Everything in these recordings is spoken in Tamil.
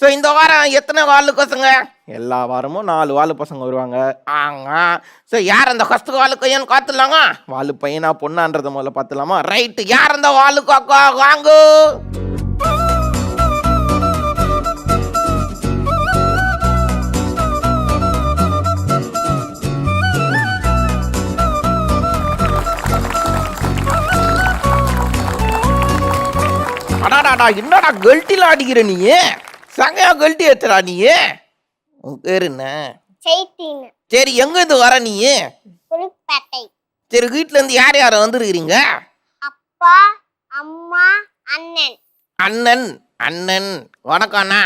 ஸோ இந்த வாரம் எத்தனை வாலு பசங்க? எல்லா வாரமும் 4 வாலு பசங்க வருவாங்க. ஆங்க. ஸோ யார் அந்த ஃபர்ஸ்ட் வாலு பையன் பார்த்துலாங்க? வாலு பையனா பொண்ணான்றத முதல்ல பார்த்துலாமா? ரைட்டு, யார் அந்த வாலு காக்கா? வாங்கோ. அடாடாடா, என்னடா கல்ட்டில அடிக்கிற நீ? சங்கையா கல்ட்டி ஏத்துறா நீ? உன் பேரு என்ன? சைத்தின்னு. சரி, எங்க இருந்து வர நீ? புதுப்பேட்டை. சரி, வீட்டுல இருந்து யார் யார வந்துருக்கிறீங்க? அப்பா, அம்மா, அண்ணன். அண்ணன். அண்ணன் வணக்கம் அண்ணா.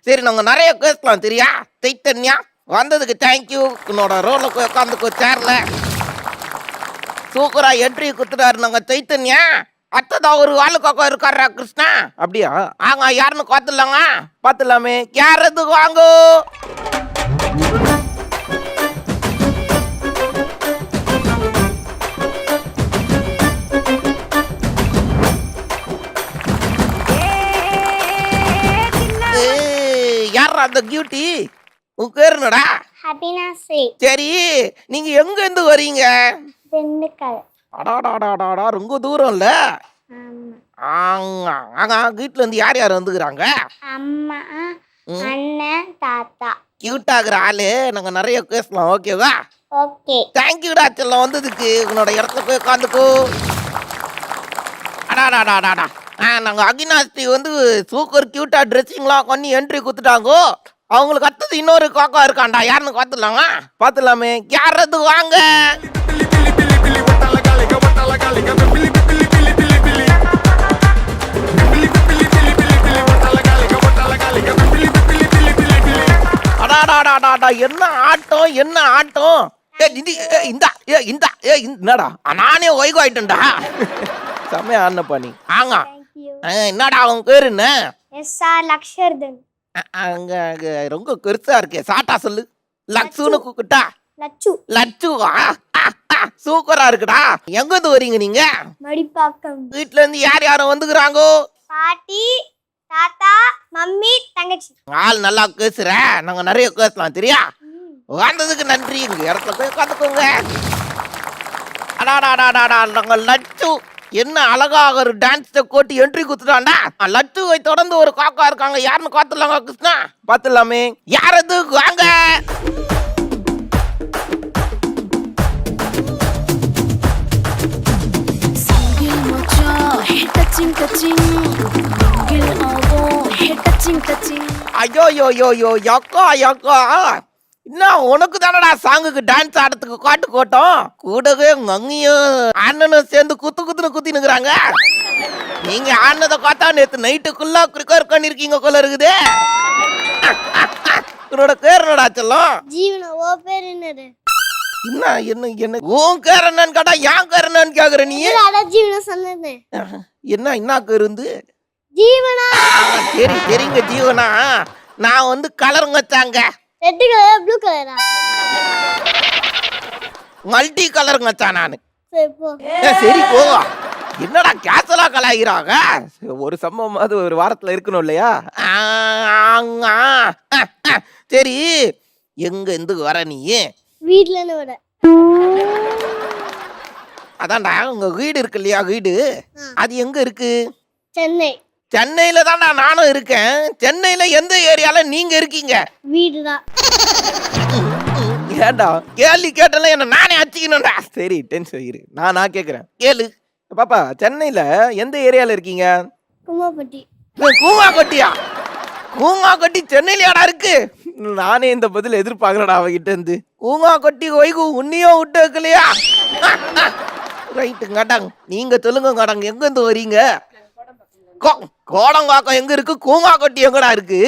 சரி, நாங்க நிறைய பேசலாம் தெரியா? சைத்தன்யா வந்ததுக்கு தேங்க்யூ. உன்னோட ரோல போய் உட்காந்துக்கோ சேர்ல. சூப்பரா என்ட்ரி குத்துட்டாரு நாங்க சைத்தன்யா. அத்ததா ஒரு வாலுக்காக்கா இருக்காரா கிருஷ்ணா? அப்படியா? ஆங்க, யாருன்னு பார்த்துலாங்க? பார்த்துலாமே. யாரது? வாங்கோ. யார் அந்த கியூட்டி? உன் பேர் என்னடா? அபினாசி. சரி, நீங்க எங்க இருந்து வரீங்க? திண்டுக்கல். அடாடாடாடாடா, ரொம்ப தூரம் இல்ல? ஆமா. ஆங்க, வீட்டுல இருந்து யார் யார் வந்துக்கிறாங்க? அம்மா, அண்ணன், தாத்தா. கியூட் ஆகுற ஆளு. நாங்க நிறைய பேசலாம், ஓகேவா? ஓகே. தேங்க்யூடா செல்லம் வந்ததுக்கு. உன்னோட இடத்துல போய் உட்காந்துக்கோ. அடாடாடாடாடா, நாங்க அகினாஸ்தி வந்து சூப்பர் கியூட்டா ட்ரெஸ்ஸிங்லாம் பண்ணி என்ட்ரி குத்துட்டாங்கோ. அவங்களுக்கு அடுத்தது இன்னொரு காக்கா இருக்காண்டா. யாருன்னு பார்த்துலாங்க? பார்த்துலாமே. யாரது? வாங்க. அடாடாடாடாடா, என்ன ஆட்டம், என்ன ஆட்டம். என்னடா, நானே ஒய்கு ஆயிட்டேன்டா. செம்மையா ஆடினப்பா நீ. ஆங்க, என்னடா உன் பேரு என்ன? எஸ்ஆர் லக்ஷர்தன். அங்க ரொம்ப பெருசா இருக்கே, சாட்டா சொல்லு. லட்சுன்னு கூப்பிட்டா? லச்சு. லட்சுவா? சூப்பரா இருக்குடா. எங்க இருந்து வரீங்க நீங்க? மடிப்பாக்கம். வீட்டுல இருந்து யார் யாரும் வந்துக்கிறாங்கோ? பாட்டி, தாத்தா, மம்மி, தங்கச்சி. ஆள் நல்லா பேசுற. நாங்க நிறைய பேசலாம் தெரியா? வந்ததுக்கு நன்றி. இங்க இடத்துல போய் உட்காந்துக்கோங்க. அடாடாடாடாடா, நாங்க லட்சு. என்ன அழகாக ஒரு டான்ஸ் கோட்டி என்ட்ரி குத்துட்டான்டா. லட்சுவை தொடர்ந்து ஒரு காக்கா இருக்காங்க. யாருன்னு பார்த்துலாங்க கிருஷ்ணா? பார்த்துலாமே. யாரது? வாங்க. ஐயோ யோ யோ யோ யக்கா யக்கா, என்ன உனக்கு தானடா சாங்குக்கு டான்ஸ் ஆடுறதுக்கு காட்டு கோட்டம்? கூடவே மங்கியும் அண்ணனும் சேர்ந்து குத்துன்னு குத்தினுக்குறாங்க. நீங்க ஆனதை பார்த்தா நேத்து நைட்டுக்குள்ள ப்ரிப்பேர் பண்ணிருக்கீங்க போல இருக்குது. உன்னோட பேர் என்னடா செல்லம்? ஜீவனா. ஓ பேர் என்னது? என்ன என்ன என்ன உன் பேர் என்னன்னு கேட்டா என் பேர் என்னன்னு கேக்குற நீ? அதான் ஜீவனா சொன்னது. என்ன இருந்து ஜீவனா. சரி சரிங்க ஜீவனா. நான் வந்து கலருங்க வச்சாங்க. ரெட் கலர், ப்ளூ கலரா? மல்டி கலருங்க வச்சான் நானு. சரி போ. சரி போ. என்னடா கேசலா கலாய்கிறாங்க? ஒரு சம்பவம் அது ஒரு வாரத்துல இருக்கணும் இல்லையா? சரி, எங்க இருந்து வர நீ? வீட்ல இருந்து வர. அதான்டா உங்க வீடு இருக்கு இல்லையா? வீடு அது எங்க இருக்கு? சென்னை. சென்னையில தான்டா நானும் இருக்கேன். சென்னையில எந்த ஏரியால நீங்க இருக்கீங்க? வீடுதான். ஏண்டா கேள்வி கேட்டால என்ன நானே அடிச்சுக்கணும்டா. சரி, டென்ஷன் இரு. நான் கேக்குறேன் கேளு. பாப்பா, சென்னையில எந்த ஏரியால இருக்கீங்க? குமாப்பட்டி. கூமாக்கட்டியா? கூமாக்கட்டி சென்னையிலயாடா இருக்கு? நானே இந்த பதில் எதிர்பார்க்கறடா அவகிட்ட இருந்து. கூமாக்கட்டி ஒய்கு உன்னையும் விட்டு வைக்கலையா? ரைட்டு கடாங். நீங்க சொல்லுங்க கடாங், எங்க இருந்து வரீங்க? கோடங்காக்கம் எங்க இருக்கு? கூமாக்கட்டி எங்கடா இருக்கு?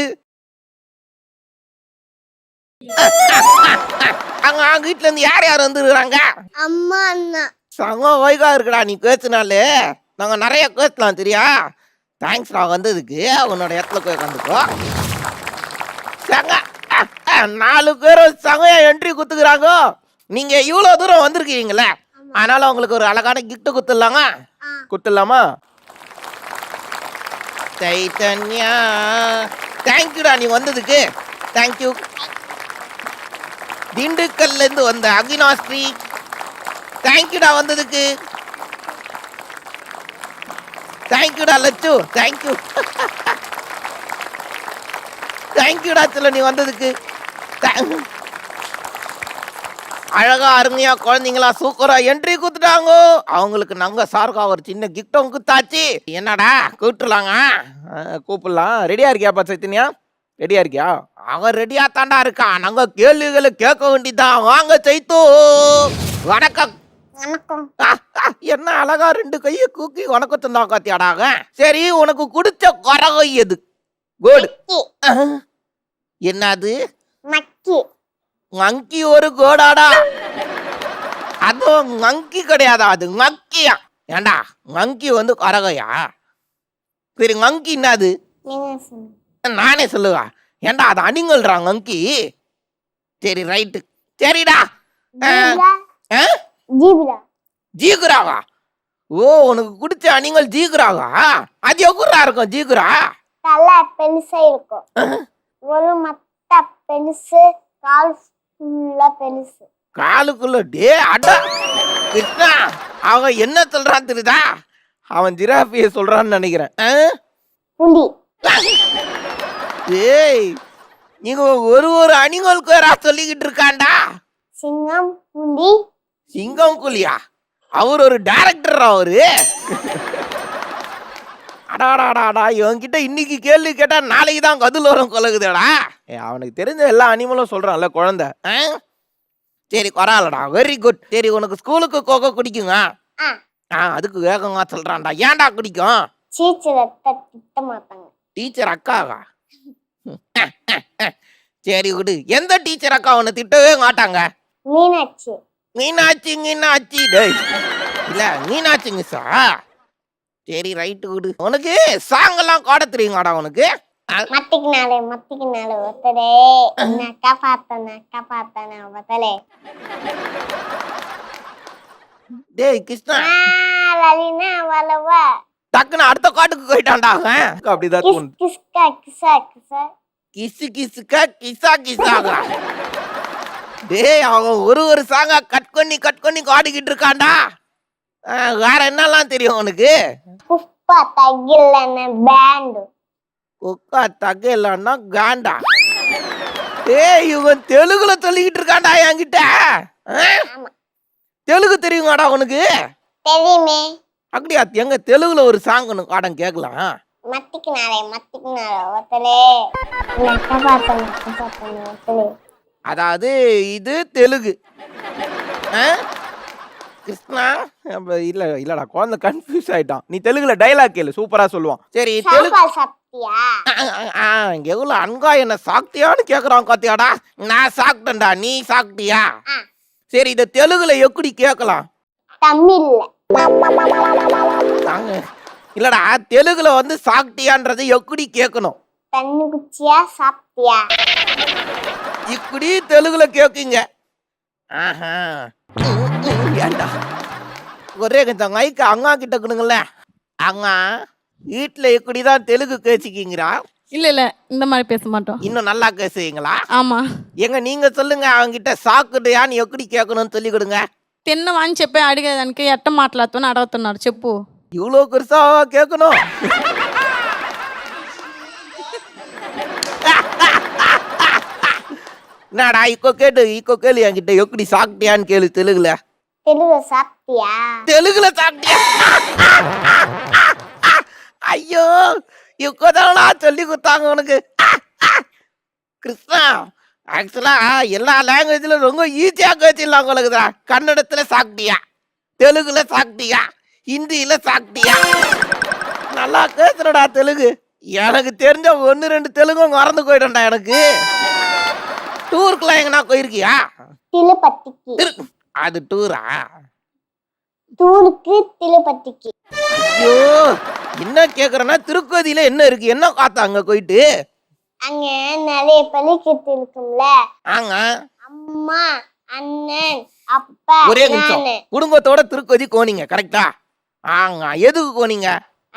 அங்க வீட்டுல இருந்து யார் யார் வந்துருக்காங்க? அம்மா, அண்ணா. சங்க வைகா இருக்குடா நீ பேசுனாலே. நாங்க நிறைய பேசலாம் தெரியா? தேங்க்ஸ் நான் வந்ததுக்கு. உன்னோட இடத்துல போய் உட்காந்துக்கோ. சங்க 4 பேரும் சங்கையா என்ட்ரி குத்துக்கிறாங்க. நீங்க இவ்வளவு தூரம் வந்திருக்கீங்களே, ஆமா. ஆ, அதனால உங்களுக்கு ஒரு அழகான கிஃப்ட் குத்துடலாமா? குத்துடலாமா? சரி, சரி. இங்க பாருங்க. ஆ. இந்த கிஃப்ட் வந்து 4 பேருக்கு. நீங்க எவ்வளவு தூரம் வந்திருக்கீங்களே, அதனால உங்களுக்கு ஒரு அழகான கிஃப்ட் குத்துடலாமா? குத்துடலாமா? ஆ. சைத்தன்யா தேங்க்யூடா நீ வந்ததுக்கு. தேங்க்யூ. திண்டுக்கல்ல இருந்து வந்த அகினாஸ்ரீ தேங்க்யூடா வந்ததுக்கு. தேங்க்யூடா லட்சு. தேங்க்யூ. தேங்க்யூடா சொல்ல நீ வந்ததுக்கு. அழகா அருமையா குழந்தைங்களா சூப்பரா என்ட்ரி குத்துட்டாங்க. அவங்களுக்கு நாங்க சார்கா ஒரு சின்ன கிஃப்டும் குத்தாச்சு. என்னடா கூப்பிட்டுலாங்க? கூப்பிடலாம். ரெடியா இருக்கியாப்பா சைத்தன்யா? ரெடியா இருக்கியா? அவன் ரெடியா தாண்டா இருக்கான். நாங்க கேள்விகளை கேட்க வேண்டியதான். வாங்க சைத்து. வணக்கம். வணக்கம். என்ன அழகா 2 கையை கூக்கி வணக்கத்தான் தான் காத்தியாடாக. சரி உனக்கு குடிச்ச குறகை எது? கோடு. என்னது? மக்கி. ngங்கி ஒரு கோடாடா? அதுவும் ngங்கி கிடையாதா, அது ngக்கியா. ஏண்டா ngங்கி வந்து குறகையா? சரி ngங்கி என்னது? நீங்க சொல்லுங்க. நானே சொல்லுவா. ஏண்டா அது அணிங்கள்றா ngங்கி. சரி ரைட்டு. சரிடா. ஜீப்ரா. ஆ? ஜீப்ரா. ஜீகுராவா? ஓ உனக்கு குடிச்ச அணிங்கள் ஜீகுராவா? அது எகுரா இருக்கும் ஜீகுரா? தலை பெருசா இருக்கும். ஒரு மத்த பெருசு, கால் ஃபுல்லா பெருசு. காலுக்குள்ள டே அட கிருஷ்ணா, அவன் என்ன சொல்றான் தெரியுதா? அவன் ஜிராஃபிய சொல்றான்னு நினைக்கிறேன். புலி. ஏய் நீங்க ஒரு அணிங்களுக்கு வேற சொல்லிக்கிட்டு இருக்காண்டா. சிங்கம், புலி. சிங்கம் புலியா? அவர் ஒரு டைரக்டர் அவரு. அடாடாடாடா இவன்கிட்ட இன்னைக்கு கேள்வி கேட்டா நாளைக்கு தான் கதில் வரும் கொலகுதேடா. அவனுக்கு தெரிஞ்ச எல்லா அனிமலும் சொல்றான்ல குழந்தை. சரி பரவாயில்லடா, வெரி குட். சரி உனக்கு ஸ்கூலுக்கு கோகோ குடிக்குங்க? அதுக்கு வேகமா சொல்றான்டா. ஏன்டா குடிக்கும்? டீச்சரை திட்ட மாட்டாங்க. டீச்சர் அக்காவா? சரி விடு. எந்த டீச்சர் அக்கா உன்னை திட்டவே மாட்டாங்க? மீனாட்சி. மீனாட்சி டேய் இல்ல மீனாட்சி மிஸ்ஸா? சரி ரைட்டு விடு. உனக்கு சாங் எல்லாம் பாட தெரியுமாடா உனக்கு? மத்திக்கு நாளே ஒத்தடே நக்கா பார்த்தன ஒத்தலே. டேய் கிருஷ்ணா லலினா வலவா. டக்குன்னு அடுத்த காட்டுக்கு போயிட்டான்டா. அப்படிதான் தோணுது. கிஸ்கா கிசா கிசா. கிசு கிசுக்கா கிசா கிசாகா? டேய் அவன் ஒரு சாங்கா கட் பண்ணி ஆடிக்கிட்டு இருக்கான்டா. வேற என்னெல்லாம் தெரியும் உனக்கு? புஷ்பா தகிலன பேண்ட். உக்கா தகலன்னா காண்டா. ஏய் இவன் தெலுங்குல சொல்லிக்கிட்டு இருக்கான்டா என்கிட்ட. தெலுங்கு தெரியுமாடா உனக்கு? தெரியுமே. அப்படியா? எங்க தெலுங்குல ஒரு சாங் ஒன்று பாடம் கேட்கலாம். மத்திக்கு நாளே ஒத்தலே நக்கா பார்த்தன ஒத்தலே. அதாவது இது தெலுங்கு. கிருஷ்ணா இல்லடா குழந்தை கன்ஃபியூஸ் ஆயிட்டான். நீ தெலுங்குல டைலாக் கேளு, சூப்பரா சொல்லுவான். சரி தெலுங்கு சாப்பிட்டியா? எவ்வளவு அன்கா என்ன சாப்பிட்டியான்னு கேக்குறான் காத்தியாடா. நான் சாப்பிட்டேன்டா, நீ சாப்பிட்டியா? சரி இத தெலுங்குல எப்படி கேட்கலாம்? தமிழ்ல. இல்லடா தெலுங்குல வந்து சாப்பிட்டியான்றது எப்படி கேட்கணும்? தண்ணி குச்சியா சாப்பிட்டியா? இப்படி தெலுங்குல கேக்குங்க. ஏண்டா ஒரே கொஞ்சம் மைக்க அங்கா கிட்ட கொடுங்கள. அங்கா வீட்டுல இப்படிதான் தெலுங்கு பேசிக்கிங்கிறா? இல்ல இந்த மாதிரி பேச மாட்டோம். இன்னும் நல்லா பேசுவீங்களா? ஆமா. எங்க நீங்க சொல்லுங்க, அவங்கிட்ட சாக்குடையான்னு எப்படி கேட்கணும்னு சொல்லி கொடுங்க. తిన్న వాని చెప్పే అడిగేదానికి ఎట్ట మాట్లాడుతున్నా అడుగుతున్నారు చెప్పు. இவ்வளோ பெருசா கேட்கணும்? என்னடா இக்கோ கேளு என்கிட்ட எப்படி சாப்பிட்டியான்னு கேளு தெலுங்குல. தெலுங்கு சாப்பிட்டியா? தெலுங்குல சாப்பிட்டியா? ஐயோ இக்கோதானா சொல்லி கொடுத்தாங்க உனக்கு. கிருஷ்ணா ஆக்சுவலா எல்லா லாங்குவேஜ்ல ரொம்ப ஈஸியா கேச்சிடலாம் உனக்குதா. கன்னடத்துல சாப்பிட்டியா, தெலுங்குல சாப்பிட்டியா, ஹிந்தியில சாப்பிட்டியா? நல்லா கேட்குறடா தெலுங்கு. எனக்கு தெரிஞ்ச 1-2 தெலுங்கும் மறந்து போயிட்டேன்டா. எனக்கு டூருக்குலாம் எங்கன்னா போயிருக்கியா? திருப்பதிக்கு. அது டூரா? டூருக்கு திருப்பதிக்கு. ஐயோ என்ன கேக்குறேன்னா திருப்பதியில என்ன இருக்கு, என்ன பார்த்தா அங்க போயிட்டு? அங்க நிறைய பள்ளிக்கூட்டு இருக்கும்ல. ஆங்க அம்மா, அண்ணன், அப்பா, ஒரே நிமிஷம். குடும்பத்தோட திருப்பதி போனீங்க கரெக்டா? ஆங்க எதுக்கு போனீங்க?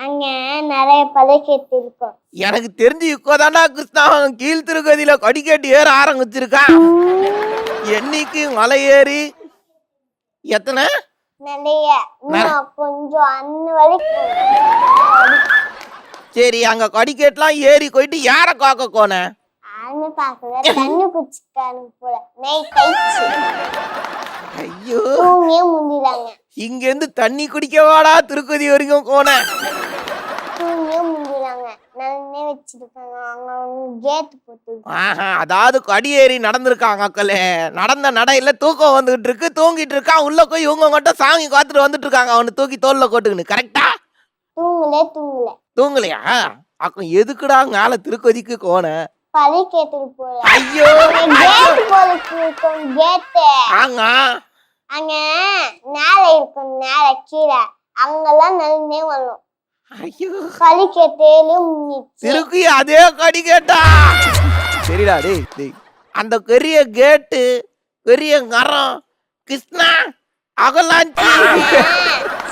அங்க நிறைய பழக்கத்து இருக்கும். எனக்கு தெரிஞ்சு இப்போதாண்டா கிருஷ்ணா கீழ் திருக்கதியில கொடிக்கேட்டு ஏற ஆரம்பிச்சிருக்கான். என்னைக்கு மலை ஏறி எத்தனை நிறைய இன்னும் கொஞ்சம் அண்ணு வரைக்கும். சரி அங்க கொடிக்கேட்டுலாம் ஏறி போயிட்டு யார காக்க கோன ஆன்னு பாக்கல தண்ணி குடிச்சுக்கானு போல நைட் கழிச்சு ஐயோ தூங்கியே முந்திடாங்க. இங்க இருந்து தண்ணி குடிக்கவாடா திருக்கதி வரைக்கும் கோன தூங்கியே முந்திடாங்க. நல்லே வச்சிருக்காங்க. அவங்க கேட் போட்டு ஆஹா அதாவது கொடி ஏறி நடந்திருக்காங்க அக்கலே. நடந்த நடையில தூக்கம் வந்துகிட்டு இருக்கு, தூங்கிட்டு இருக்கான். உள்ள போய் இவங்க மட்டும் சாமி காத்துட்டு வந்துட்டு இருக்காங்க. அவனை தூக்கி தோல்ல போட்டுக்கின்னு கரெக்டா தூங்கல தூங்கலையா? அப்ப எதுக்குடா மேல திருக்கதிக்கு கோன? பழி கேட்டுட்டு போல ஐயோ கேட் போல இருக்கும். கேட்டு ஆங்க அங்க நேர இருக்கும். நேர கீழே அங்கெல்லாம் நல்லே வரும். ஐயோ பழி கேட்டேலும் முன்னிச்சு. திருக்கி அதே கடி கேட்டா சரிடா டேய் டேய் அந்த பெரிய கேட்டு பெரிய மரம் கிருஷ்ணா அகலாஞ்சி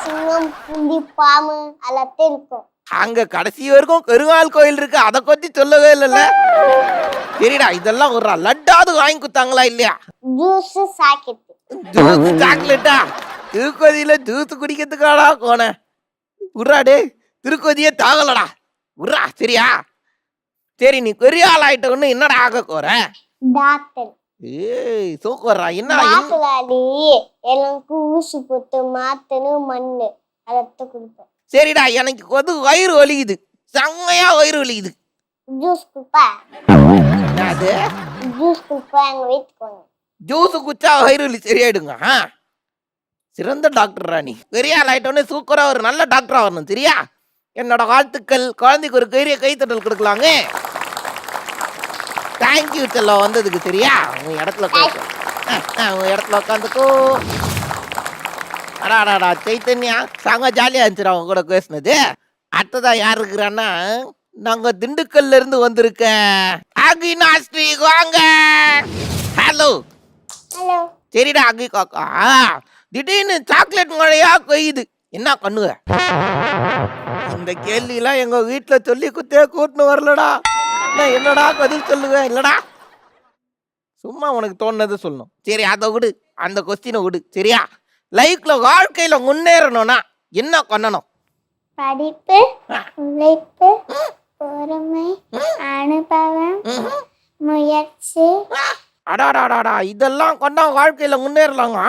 சிங்கம் புலி பாம்பு எல்லாத்தையும் இருக்கும். அங்க கடைசி வரைக்கும் பெருமாள் கோயில் இருக்கு. அதை பத்தி சொல்லவே இல்லைல்ல. சரிடா இதெல்லாம் ஒரு லட்டாவது வாங்கி கொடுத்தாங்களா இல்லையா? ஜூஸ் சாக்கெட்டு ஜூஸ் சாக்லேட்டா? திருக்கோதியில ஜூஸ் குடிக்கிறதுக்காடா கோன உர்றா டே. திருக்கோதியே தாகலடா உர்றா. சரியா சரி நீ பெரிய ஆள் ஆயிட்ட ஒண்ணு என்னடா ஆக போற? டாக்டர் ஏய் சூப்பர்ரா. என்ன டாக்டர் அடி எல்லாம் ஊசி போட்டு மாத்தனு மண்ணு அதத்தை கொடுப்பேன். சரிடா எனக்கு வந்து வயிறு வலிக்குது, செம்மையா வயிறு வலிக்குது. ஜூஸ் குப்பா அது ஜூஸ் குப்பா எங்க வீட்டுக்கு வாங்க. ஜூஸ் குச்சா வயிறு வலி சரியாயிடுங்க. சிறந்த டாக்டர்ரா நீ. பெரிய ஆள் ஆயிட்டோன்னே சூப்பரா ஒரு நல்ல டாக்டரா வரணும். சரியா? என்னோட வாழ்த்துக்கள். குழந்தைக்கு ஒரு பெரிய கைத்தட்டல் கொடுக்கலாங்க. தேங்க்யூ செல்லம் வந்ததுக்கு. சரியா? உன் இடத்துல உன் இடத்துல உட்காந்துக்கோ. அடாடாடா சைத்தன்யா சாங்க ஜாலியா இருந்துச்சுடா அவங்க கூட பேசுனது. அடுத்ததா யார் இருக்கிறான்னா நாங்க திண்டுக்கல்ல இருந்து வந்திருக்க அகினாஸ்ரீ வாங்க. ஹலோ ஹலோ சரிடா அகி காக்கா. திடீர்னு சாக்லேட் மழையா பெய்யுது, என்ன பண்ணுவ? இந்த கேள்விலாம் எங்க வீட்டுல சொல்லி குத்தே கூட்டுன்னு வரலடா. நான் என்னடா பதில் சொல்லுவேன்? இல்லடா சும்மா உனக்கு தோணுனது சொல்லணும். சரி அதை விடு, அந்த கொஸ்டினை விடு. சரியா? லைஃப்ல வாழ்க்கையில முன்னேறணும்னா என்ன பண்ணணும்? படிப்பு உழைப்பு பொறுமை அனுபவம் முயற்சி. அடாடாடாடா இதெல்லாம் கொண்டா வாழ்க்கையில முன்னேறலாங்க.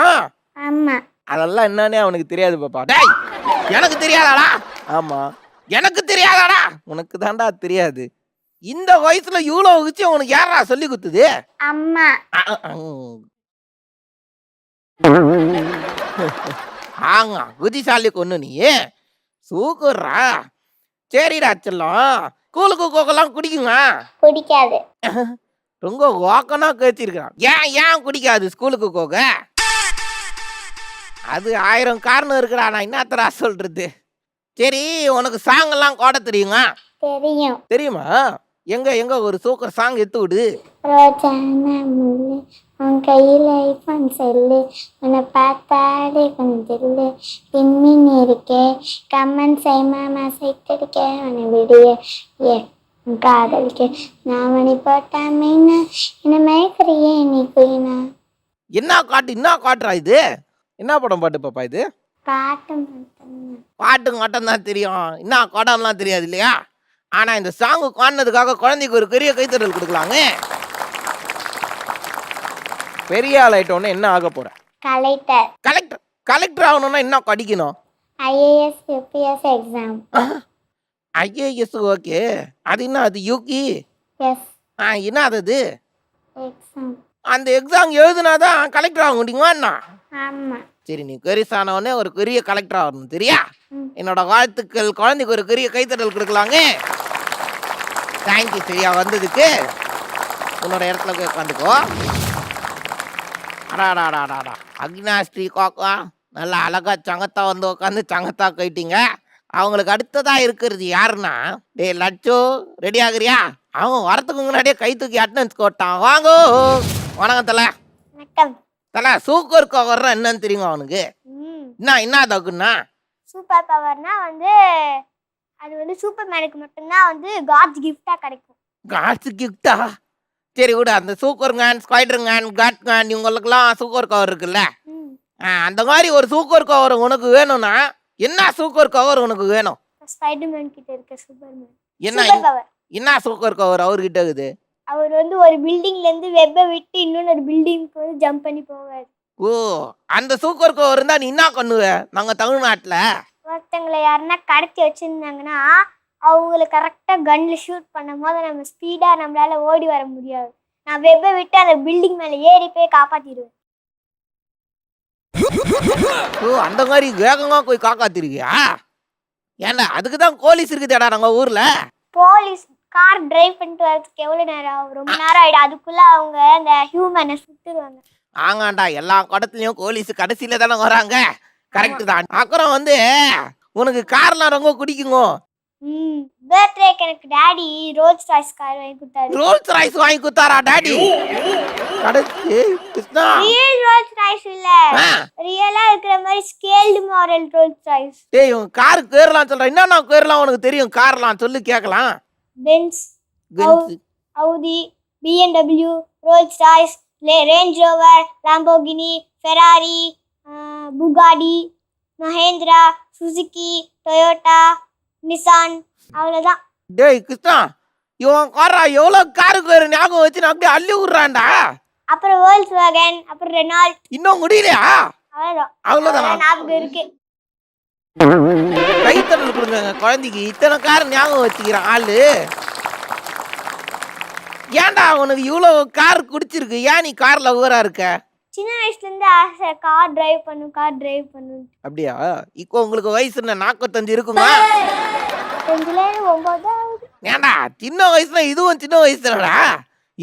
ஆமா அதெல்லாம் என்னன்னே அவனுக்கு தெரியாது பாப்பா. டேய் எனக்கு தெரியாதாடா? ஆமா எனக்கு தெரியாதாடா? உனக்கு தாண்டா தெரியாது. இந்த வயசுல இவ்வளவு விஷயம் உனக்கு யாரா சொல்லி கொடுத்தது? அம்மா. ஆங்க புத்திசாலி கொண்டு நீ சூக்குறா. சரிடா செல்லம் கூழுக்கு கோக்கெல்லாம் குடிக்குங்க? பிடிக்காது. ரொம்ப ஓக்கனா கேச்சிருக்கான். ஏன் குடிக்காது ஸ்கூலுக்கு கோக? அது 1000 காரணம் இருக்குடா. நான் என்னத்தரா சொல்றது. சரி உனக்கு சாங் எல்லாம் பாட தெரியுங்க? தெரியும். தெரியுமா? எங்க எங்க ஒரு சூப்பர் சாங் எடுத்து விடு. ரோஜான முள்ளு உன் கையில் ஐஃபோன் செல்லு உன்னை பார்த்தாலே கொஞ்சில்லு பின்மின் இருக்கே கம்மன் செய்மாமா சைத்தடிக்க உன்னை விடிய ஏ காதலிக்க நான் மணி போட்டா மீனா என்னை மயக்கிறியே நீ குயினா. என்ன காட்டுறா இது? என்ன படம் பாட்டு பாப்பா இது? பாட்டு பாட்டு மட்டும் தான் தெரியும், என்ன படம்லாம் தெரியாது இல்லையா? ஆனா இந்த சாங்கு காணதுக்காக குழந்தைக்கு ஒரு பெரிய கைத்தட்டல் கொடுக்கலாங்க. பெரிய ஆள் ஆயிட்டோன்னு என்ன ஆக போற? கலெக்டர். கலெக்டர் கலெக்டர் ஆகணும்னா என்ன படிக்கணும்? IAS UPS exam. IAS okay. அது என்ன அது யூகி? எஸ் என்ன அது? எக்ஸாம். அந்த எக்ஸாம் எழுதுனாதான் கலெக்டர் ஆக முடியுமா என்ன? ஆமா. சரி நீ பெருசானவனே ஒரு பெரிய கலெக்டர் ஆகணும். சரியா? என்னோட வாழ்த்துக்கள். குழந்தைக்கு ஒரு பெரிய கைத்தட்டல் கொடுக்கலாங்க. தேங்க்யூ சரியா வந்ததுக்கு. உன்னோட இடத்துல போய் உட்காந்துக்கோ. அடாடாடாடாடா அக்னாஸ்ரீ கோக்கா நல்லா அழகா சங்கத்தா வந்து உட்காந்து சங்கத்தா கைட்டிங்க. அவங்களுக்கு அடுத்ததா இருக்கிறது யாருன்னா டே லட்சோ ரெடி ஆகுறியா? அவன் வரத்துக்கு முன்னாடியே கை தூக்கி அட்டனன்ஸ் போட்டான். வாங்கோ. வணக்கம் தலை. வணக்கம் தலை. சூப்பர் கவர் என்னன்னு தெரியுமா அவனுக்கு? என்ன தகுன்னா? சூப்பர் பவர்னா வந்து அது வந்து சூப்பர்மேனுக்கு மட்டும்தான் வந்து காட்ஸ் கிஃப்டா கிடைக்கும். காசு கிஃப்டா? சரி விடு, அந்த சூப்பர்மேன், ஸ்பைடர்மேன், காட்மேன் இவங்களுக்கெல்லாம் சூப்பர் கவர் இருக்குல்ல, ம். அந்த மாதிரி ஒரு சூப்பர் கவர் உனக்கு வேணும்னா என்ன சூப்பர் கவர் உனக்கு வேணும்? ஸ்பைடர்மேன் கிட்ட இருக்க சூப்பர்மேன் என்ன சூப்பர் பவர். என்ன சூப்பர் கவர் அவர்கிட்ட இருக்குது? அவர் வந்து ஒரு பில்டிங்ல இருந்து வெப்ப விட்டு இன்னொரு பில்டிங்க்கு வந்து ஜம்ப் பண்ணி போவார். ஓ, அந்த சூப்பர் கவர் இருந்தா நீ என்ன பண்ணுவ? நாங்க தமிழ்நாட்டுல ஒருத்தங்களை யாருன்னா கடத்தி வச்சிருந்தாங்கன்னா அவங்கள கரெக்டா கன்ல ஷூட் பண்ணும் போது நம்ம ஸ்பீடா நம்மளால ஓடி வர முடியாது. நான் வெப்ப விட்டு அந்த பில்டிங் மேல ஏறி போய் காப்பாத்திடுவேன். ஓ, அந்த மாதிரி வேகமா போய் காக்காத்திருக்கியா? ஏன்னா அதுக்கு தான் போலீஸ் இருக்குதேடா நம்ம ஊர்ல. போலீஸ் கார் டிரைவ் பண்ணிட்டு வரதுக்கு எவ்வளவு நேரம் ஆகும்? ரொம்ப நேரம் ஆயிடும். அதுக்குள்ள அவங்க அந்த ஹியூமனை சுட்டுருவாங்க. ஆமாண்டா, எல்லா கடத்துலயும் போலீஸ் கடைசியில தானே வராங்க. கரெக்ட் தான். அப்புறம் வந்து உனக்கு கார்லாம் ரொம்ப பிடிக்குங்க. பர்த்டேக்கு எனக்கு டாடி ரோல்ஸ் ராய்ஸ் கார் வாங்கி கொடுத்தாரு. ரோல்ஸ் ராய்ஸ் வாங்கி கொடுத்தாரா டாடி? கடைசி கிருஷ்ணா, ரியல் ரோல்ஸ் ராய்ஸ் இல்ல, ரியலா இருக்கிற மாதிரி ஸ்கேல்டு மாடல் ரோல்ஸ் ராய்ஸ். டேய் உன் கார் கேரலாம் சொல்ற, என்னன்னா கேரலாம் உனக்கு தெரியும்? கார்லாம் சொல்லு கேட்கலாம். Benz, Benz, Audi, BMW, Rolls Royce, Range Rover, Lamborghini, Ferrari, Bugatti, Mahindra, Suzuki, Toyota, Nissan, அவ்வளவுதான். டேய் கிருஷ்ணா, இவன் காரா எவ்வளவு காருக்கு வேறு ஞாபகம் வச்சு நான் அப்படியே அள்ளி விடுறான்டா. அப்புறம் வோல்ஸ் வேகன், அப்புறம் ரெனால்ட். இன்னும் முடியலையா? அவ்வளவுதான் ஞாபகம் இருக்கு. கைத்தடல் கொடுங்க குழந்தைக்கு, இத்தனை கார் ஞாபகம் வச்சுக்கிறான் ஆளு. ஏன்டா உனக்கு இவ்வளவு கார் குடிச்சிருக்கு? ஏன் நீ கார் லவ்வரா இருக்க? சின்ன வயசுல இருந்து ஆசை கார் டிரைவ் பண்ணும். அப்படியா? இப்போ உங்களுக்கு வயசு என்ன 45 இருக்குமா? 9 ஏன்டா சின்ன வயசுல இதுவும் சின்ன வயசுலடா.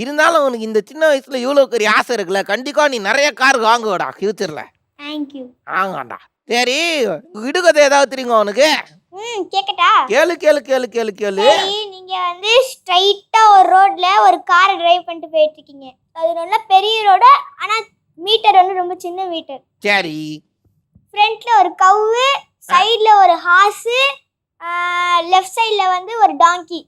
இருந்தாலும் உனக்கு இந்த சின்ன வயசுல இவ்வளவு பெரிய ஆசை இருக்குல்ல, கண்டிப்பா நீ நிறைய கார் வாங்குவடா ஃபியூச்சர்ல. Thank you. ஆமாண்டா. சரி, விடுகதை ஏதாவது தெரியுங்க உனக்கு? கேக்கட்டா? கேளு கேளு கேளு கேளு கேளு. சரி, நீங்க வந்து ஸ்ட்ரைட்டா ஒரு ரோட்ல ஒரு கார் டிரைவ் பண்ணிட்டு போயிட்டு இருக்கீங்க. அது நல்ல பெரிய ரோடு, ஆனா மீட்டர் வந்து ரொம்ப சின்ன மீட்டர். சரி. ஃப்ரண்ட்ல ஒரு கவ்வு, சைடுல ஒரு ஹார்ஸ், லெஃப்ட் சைடுல வந்து ஒரு டாங்கி.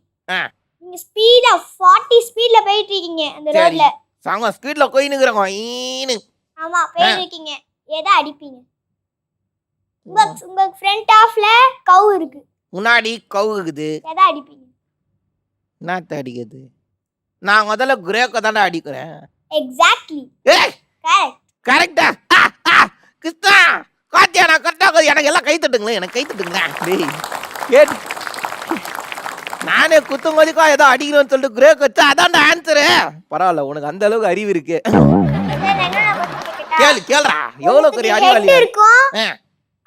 நீங்க ஸ்பீடா 40 ஸ்பீட்ல போயிட்டு இருக்கீங்க அந்த ரோட்ல. சாங்க ஸ்பீட்ல போயினுக்குறோம் ஈனு. ஆமா, போயிட்டு இருக்கீங்க. எதை அடிப்பீங்க? உங்க ஃப்ரண்ட் ஆஃப்ல கவ் இருக்கு, முன்னாடி கவுகுது. எதை அடிப்பீங்க? என்னத்த அடிக்குது? நான் முதல்ல குரேக்க தானே அடிக்கிறேன். எக்ஸாக்ட்லி. கரெக்ட். கரெக்டா? கிருஷ்ணா காத்தியா, நான் கரெக்டா எனக்கு எல்லாம் கை தட்டுங்களேன், எனக்கு கை தட்டுங்களேன். டேய் கேட்டு நானே குத்தும் மதிக்கா ஏதோ அடிக்கிறோன்னு சொல்லிட்டு குரேக் வச்சா அதான் ஆன்சரு. பரவாயில்ல, உனக்கு அந்த அளவுக்கு அறிவு இருக்கு. கேளு கேளுடா, எவ்வளவு பெரிய அறிவாளி இருக்கும்.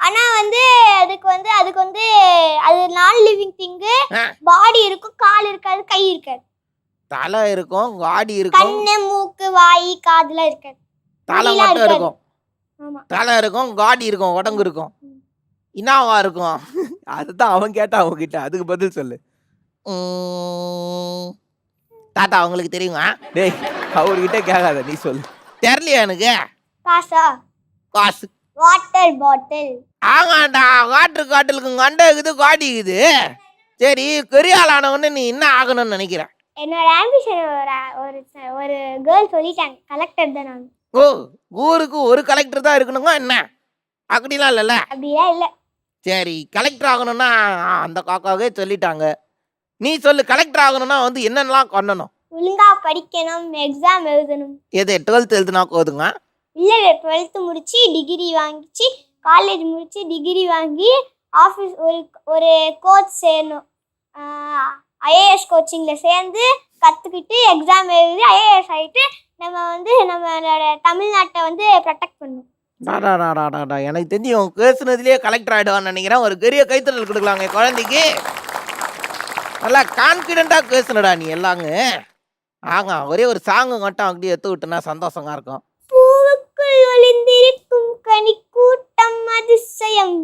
ஆனா வந்து அதுக்கு வந்து அது நான் லிவிங் திங். பாடி இருக்கும், கால் இருக்காது, கை இருக்காது. தலை இருக்கும், காடி இருக்கும், கண்ணு, மூக்கு, வாய், காதுலாம் இருக்காது. தலை மட்டும் இருக்கும். ஆமா, தலை இருக்கும், காடி இருக்கும், உடம்பு இருக்கும். என்னவா இருக்கும்? அதுதான் அவன் கேட்டா அவன்கிட்ட, அதுக்கு பதில் சொல்லு. தாத்தா அவங்களுக்கு தெரியுமா? டேய் அவர்கிட்ட கேட்காத, நீ சொல்லு. தெரியலையா எனக்கு? காசா? காசு. Water bottle. ஆமாண்டா, வாட்டர் காட்டிலுக்கு கண்டை இருக்குது, காடி இருக்குது. சரி, பெரிய ஆளானவன்னு நீ என்ன ஆகணும்னு நினைக்கிற? என்னோட ஆம்பிஷன் ஒரு கேர்ள் சொல்லிட்டாங்க, கலெக்டர் தான் நான். ஓ, ஊருக்கு ஒரு கலெக்டர் தான் இருக்கணுங்க என்ன? அப்படிலாம் இல்லைல்ல? அப்படிலாம் இல்லை. சரி, கலெக்டர் ஆகணும்னா அந்த காக்காவே சொல்லிட்டாங்க. நீ சொல்லு, கலெக்டர் ஆகணும்னா வந்து என்னென்னலாம் பண்ணணும்? ஒழுங்கா படிக்கணும், எக்ஸாம் எழுதணும். எது 12th எழுதுனா போதுங்க? இல்லை, 12th முடிச்சு டிகிரி வாங்கிச்சு, காலேஜ் முடிச்சு டிகிரி வாங்கி ஆஃபீஸ் ஒரு கோச் சேரணும். ஐஏஎஸ் கோச்சிங்கில் சேர்ந்து கற்றுக்கிட்டு எக்ஸாம் எழுதி ஐஏஎஸ் ஆகிட்டு நம்ம வந்து நம்மளோட தமிழ்நாட்டை வந்து ப்ரொடெக்ட் பண்ணணும். எனக்கு தெரிஞ்சு உன் பேசுனதுலேயே கலெக்டர் ஆகிடுவான்னு நினைக்கிறேன். ஒரு பெரிய கைத்தறல் கொடுக்கலாங்க குழந்தைக்கு. நல்லா கான்ஃபிடென்ட்டாக பேசுனடா நீ எல்லாங்க. ஆங்க, ஒரே ஒரு சாங்கு மட்டும் அப்படியே எடுத்து விட்டுனா சந்தோஷமா இருக்கும். பூவுக்குள் ஒளிந்திருக்கும் கனி கூட்டம் அதிசயம்,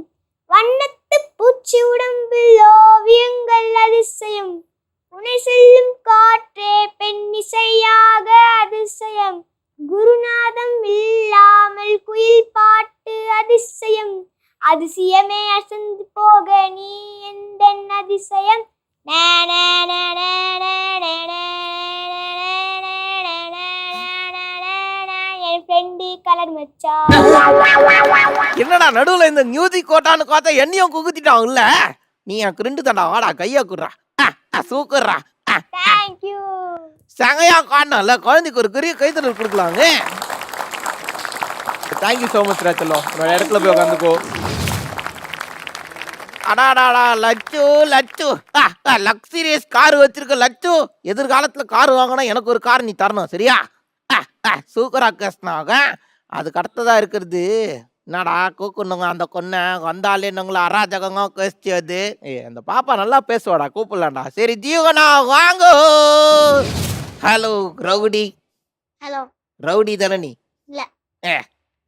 வண்ணத்து பூச்சி உடம்பில் ஓவியங்கள் அதிசயம், உனை செல்லும் காற்றே பெண்ணிசையாக அதிசயம், குருநாதம் இல்லாமல் குயில் பாட்டு அதிசயம், அதிசயமே அசந்து போக நீ எந்த அதிசயம். பேட் மச்சான். என்னடா நடுவுல இந்த மியூசிக் கோட்டான்னு பார்த்தா என்னையும் குகுத்திட்டாங்கல்ல. நீ என் கிருண்டு தாண்டா, வாடா கையா குடுறா. சூக்கர்ரா. Thank you. சங்கையா காணல, குழந்தைக்கு ஒரு பெரிய கைத்தறல் கொடுக்கலாங்க. தேங்க்யூ ஸோ மச் ராச்சலோ. உன்னோட இடத்துல போய் உட்காந்துக்கோ. அடாடாடா லட்சு லட்சு, லக்ஸரியஸ் கார் வச்சிருக்க லட்சு. எதிர்காலத்துல கார் வாங்கினா எனக்கு ஒரு கார் நீ தரணும், சரியா? சூக்கரா கேஸ்னாக. அதுக்கு அடுத்ததா இருக்கிறது என்னடா கூப்பிடணுங்க அந்த கொன்னை வந்தாலே நாங்கள அராஜகங்க கேஸ்டி அது. அந்த பாப்பா நல்லா பேசுவாடா, கூப்பிடலாம்டா. சரி ஜீவனா வாங்க. Hello rowdy. ஹலோ. ரவுடி தானே நீ? இல்ல.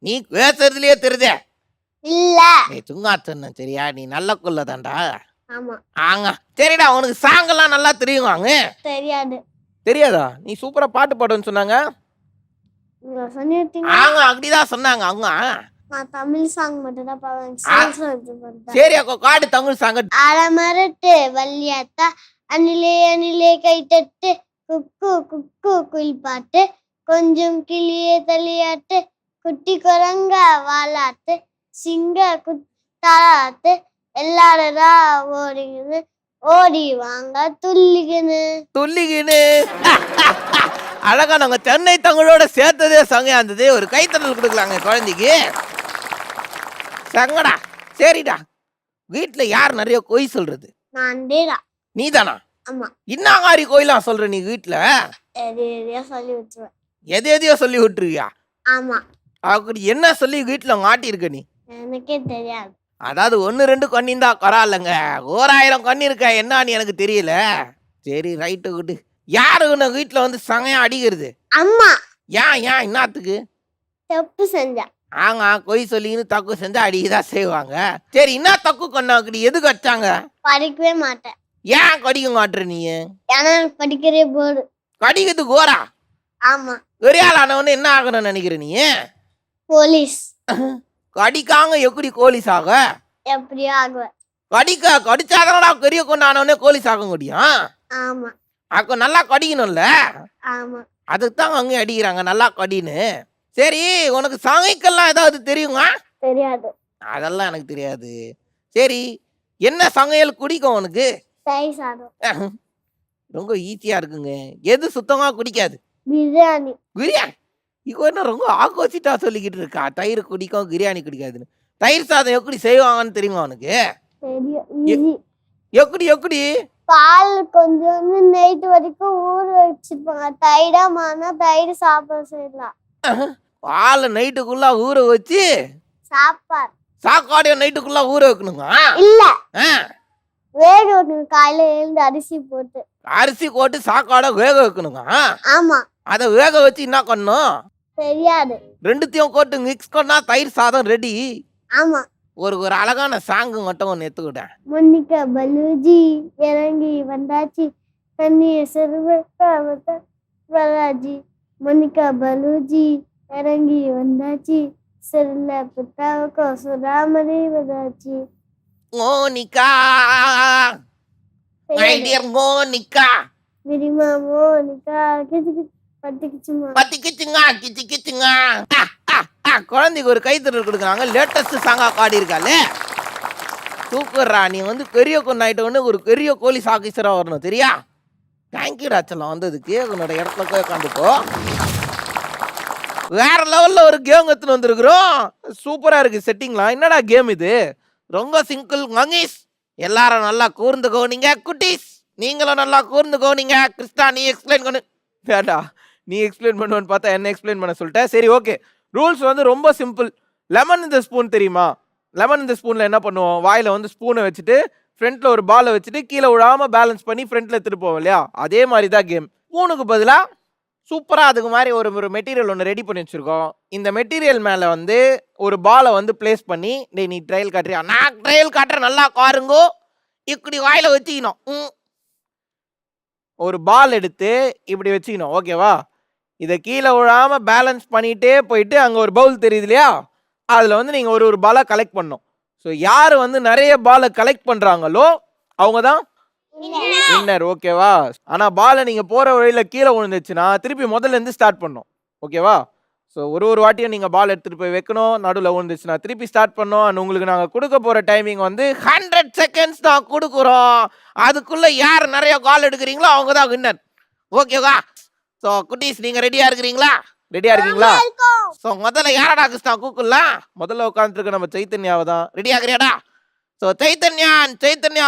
நீ பேசுறதுலயே தெரியுதே. இல்ல. சும்மா சொன்ன, சரியா? நீ நல்ல குள்ள தான்டா. ஆமா. ஆங்க சரிடா. உனக்கு சாங் எல்லாம் நல்லா தெரியுவாங்க. தெரியாது. தெரியாதா? நீ சூப்பரா பாட்டு பாடுன்னு சொன்னாங்க. நீங்க சொன்னீங்க. ஆங்க அப்படிதான் சொன்னாங்க அவங்க. நான் தமிழ் சாங் மட்டும் தான் பாடுவேன். சரி அக்கா காடு தமிழ் சாங். அலமரட்டு வள்ளியாத்தா அணிலே அணிலே கை தட்டு குக்கு குக்கு குயில் பாட்டு கொஞ்சம் கிளியே தலியாட்டு குட்டி குரங்க வாலாட்டு சிங்க குத்தாலாட்டு எல்லாரா ஓடிக்குது ஓடி வாங்க துள்ளிக்குன்னு துள்ளிக்கின்னு. அழகா நாங்க சென்னை தமிழோட சேர்த்ததே சங்கையா இருந்தது. ஒரு கைத்தறல் கொடுக்கலாங்க குழந்தைக்கு. சங்கடா. சரிடா. வீட்டுல யார் நிறைய கோயில் சொல்றது? நான் டேடா. நீதானா? ஆமா. இன்னாங்காரி கோயிலாம் சொல்ற நீ வீட்டுல? எதையோ சொல்லி விட்டுருவேன். எதையோ சொல்லி விட்டுருவியா? ஆமா. அப்படி என்ன சொல்லி வீட்டுல மாட்டிருக்க நீ? எனக்கே தெரியாது. அதாவது 1-2 கண்ணிந்தா பரவாயில்லங்க, 1000 கண்ணி இருக்க என்னன்னு எனக்கு தெரியல. சரி ரைட்டு விடு. யாரு உன்னை வீட்டுல வந்து சங்கையா அடிக்கிறது? அம்மா. ஏன் என்னத்துக்கு? தப்பு செஞ்சா. ஆங்க கொய் சொல்லின்னு தக்கு செஞ்சா அடிக்கதான் செய்வாங்க. சரி என்ன தக்கு கொண்டாக்கடி? எதுக்கு வச்சாங்க? படிக்கவே மாட்டேன். ஏன் கடிக்க மாட்டுற நீ? ஏன்னா படிக்கிறே போடு. கடிக்கிறது கோரா? ஆமா. பெரிய ஆள் ஆனவன்னு என்ன ஆகணும்னு நினைக்கிற நீ? போலீஸ். கடிக்காங்க எப்படி கோலிஸ் ஆக? எப்படியோ ஆகுவேன். கடிச்சாதானடா பெரிய கொண்டானவனே கோலிஸ் ஆக முடியும். ஆமா. அப்ப நல்லா கடிக்கணும்ல. ஆமா. அதுக்குதான் அங்கே அடிக்கிறாங்க நல்லா கடின்னு. சரி உனக்கு சங்கைக்கெல்லாம் ஏதாவது தெரியுங்க? தெரியாது. அதெல்லாம் எனக்கு தெரியாது. சரி என்ன சமையல் குடிக்கும் உனக்கு? தயிர் சாதம். ரொம்ப ஈஸியா இருக்குங்க. எது சுத்தமா குடிக்காது? பிரியாணி. பிரியாணி? இப்போ என்ன ரொம்ப ஆப்போசிட்டா சொல்லிக்கிட்டு இருக்கா? தயிர் குடிக்கும் பிரியாணி குடிக்காதுன்னு. தயிர் சாதம் எப்படி செய்வாங்கன்னு தெரியுமா உனக்கு? தெரியும். எப்படி? பால் கொஞ்சம் நைட்டு வரைக்கும் ஊற வச்சிருப்பாங்க. தயிராமான தயிர் சாப்பாடு செய்யலாம். பால் நைட்டுக்குள்ள ஊற வச்சு சாப்பாடு நைட்டுக்குள்ள ஊற வைக்கணுங்க? இல்ல, வேக வைக்கணும். காலையில எழுந்து அரிசி போட்டு சாப்பாடை வேக வைக்கணுங்க? ஆமா. அதை வேக வச்சு என்ன பண்ணணும் தெரியாது. ரெண்டுத்தையும் போட்டு மிக்ஸ் பண்ணா தயிர் சாதம் ரெடி. ஆமா. ஒரு அழகான சாங்கு மட்டும் ஒன்று எடுத்துக்கிட்டேன். மோனிகா பலூஜி இறங்கி வந்தாச்சு தண்ணிய சிறுவராஜி. மோனிகா பலூஜி இறங்கி வந்தாச்சு சிறுல புத்தாவுக்கோ சுராமரி வந்தாச்சு. Monica my dear Monica. விரிமா மோனிகா பத்திக்கிச்சுங்க கிச்சுங்க. குழந்தைக்கு ஒரு கைத்தறல் கொடுக்குறாங்க. லேட்டஸ்ட் சாங்கா பாடி இருக்காளே. சூப்பர்ரா. நீ வந்து பெரிய கொண்டாயிட்ட ஒரு பெரிய போலீஸ் ஆஃபீஸரா வரணும், சரியா? தேங்க்யூ ராச்சலாம் வந்ததுக்கு. உன்னோட இடத்துல போய் உட்காந்துக்கோ. வேற லெவல்ல ஒரு கேம் எடுத்துன்னு வந்திருக்கிறோம். சூப்பரா இருக்கு செட்டிங்லாம். என்னடா கேம் இது? ரொம்ப சிங்கிள் மங்கீஸ். எல்லாரும் நல்லா கூர்ந்து கவனிங்க. குட்டீஸ் நீங்களும் நல்லா கூர்ந்து கவனிங்க. கிறிஸ்டா நீ எக்ஸ்பிளைன் பண்ணு. வேண்டா, நீ எக்ஸ்பிளைன் பண்ணுவேன்னு பார்த்தா என்ன எக்ஸ்பிளைன் பண்ண சொல்லிட்டேன். சரி ஓகே. ரூல்ஸ் வந்து ரொம்ப சிம்பிள். லெமன் இந்த ஸ்பூன் தெரியுமா? லெமன் இந்த ஸ்பூனில் என்ன பண்ணுவோம்? வாயில் வந்து ஸ்பூனை வச்சுட்டு ஃப்ரண்ட்டில் ஒரு பாலை வச்சுட்டு கீழே விழாமல் பேலன்ஸ் பண்ணி ஃப்ரண்ட்டில் எடுத்துகிட்டு போவோம் இல்லையா? அதே மாதிரி தான் கேம். ஸ்பூனுக்கு பதிலாக சூப்பராக அதுக்கு மாதிரி ஒரு மெட்டீரியல் ஒன்று ரெடி பண்ணி வச்சுருக்கோம். இந்த மெட்டீரியல் மேலே வந்து ஒரு பாலை வந்து பிளேஸ் பண்ணி நீ ட்ரையல் காட்டுறியா? நான் ட்ரையல் காட்டுறேன், நல்லா காருங்கோ. இப்படி வாயில் வச்சுக்கணும். ஒரு பால் எடுத்து இப்படி வச்சுக்கணும், ஓகேவா? இதை கீழே விழாமல் பேலன்ஸ் பண்ணிகிட்டே போயிட்டு அங்கே ஒரு பவுல் தெரியுது இல்லையா? அதில் வந்து நீங்கள் ஒரு பாலை கலெக்ட் பண்ணணும். ஸோ யார் வந்து நிறைய பாலை கலெக்ட் பண்ணுறாங்களோ அவங்க தான் வின்னர், ஓகேவா? ஆனால் பாலை நீங்கள் போகிற வழியில் கீழே விழுந்துச்சுன்னா திருப்பி முதல்ல இருந்து ஸ்டார்ட் பண்ணணும், ஓகேவா? ஸோ ஒரு வாட்டியும் நீங்கள் பால் எடுத்துகிட்டு போய் வைக்கணும். நடுவில் விழுந்துச்சுன்னா திருப்பி ஸ்டார்ட் பண்ணோம். அண்ட் உங்களுக்கு நாங்கள் கொடுக்க போகிற டைமிங் வந்து 100 செகண்ட்ஸ் தான் கொடுக்குறோம். அதுக்குள்ளே யார் நிறைய கால் எடுக்கிறீங்களோ அவங்க தான் வின்னர். ஓகேவா? ஸோ குட்டீஸ் நீங்கள் ரெடியாக இருக்கிறீங்களா? ஸோ முதல்ல யாரடா கிருஷ்ணா கூக்குலாம்? முதல்ல உட்காந்துருக்க நம்ம சைத்தன்யாவை தான். ரெடி ஆகுறியாடா? ஸோ சைத்தன்யா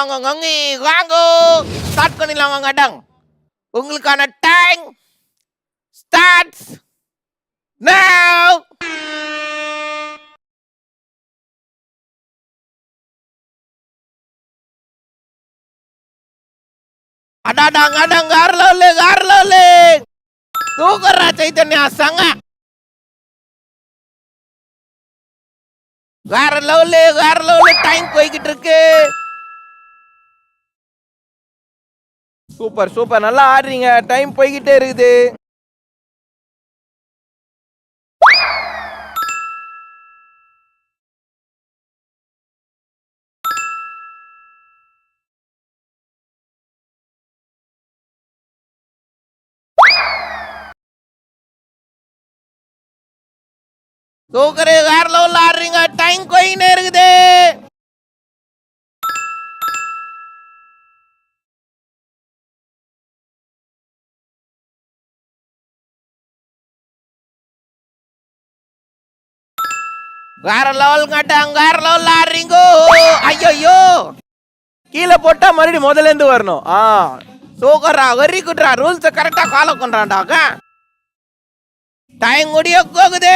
அவங்க கங்கி வாங்கோ ஸ்டார்ட் பண்ணிடலாம். வாங்க அடங், உங்களுக்கான டைம் ஸ்டார்ட்ஸ் now. அடடங்க கார்லோலே தூக்கறா சைத்தன்யா சங்க. வேற லெவலு டைம் போய்கிட்டு இருக்கு. சூப்பர் நல்லா ஆடுறீங்க. டைம் போய்கிட்டே இருக்குது. தூக்கரு வேற லெவல்ல ஆடுறீங்க. டைம் போயினே இருக்குது. வேற லெவல் கட்டாங்க. வேற லெவல்ல ஆடுறீங்க. ஐயோ கீழே போட்டா மறுபடியும் முதல்ல இருந்து வரணும். சூக்கரா வெரி குட்ரா. ரூல்ஸை கரெக்டா ஃபாலோ பண்றான்டாங்க. டைம் முடிய போகுது.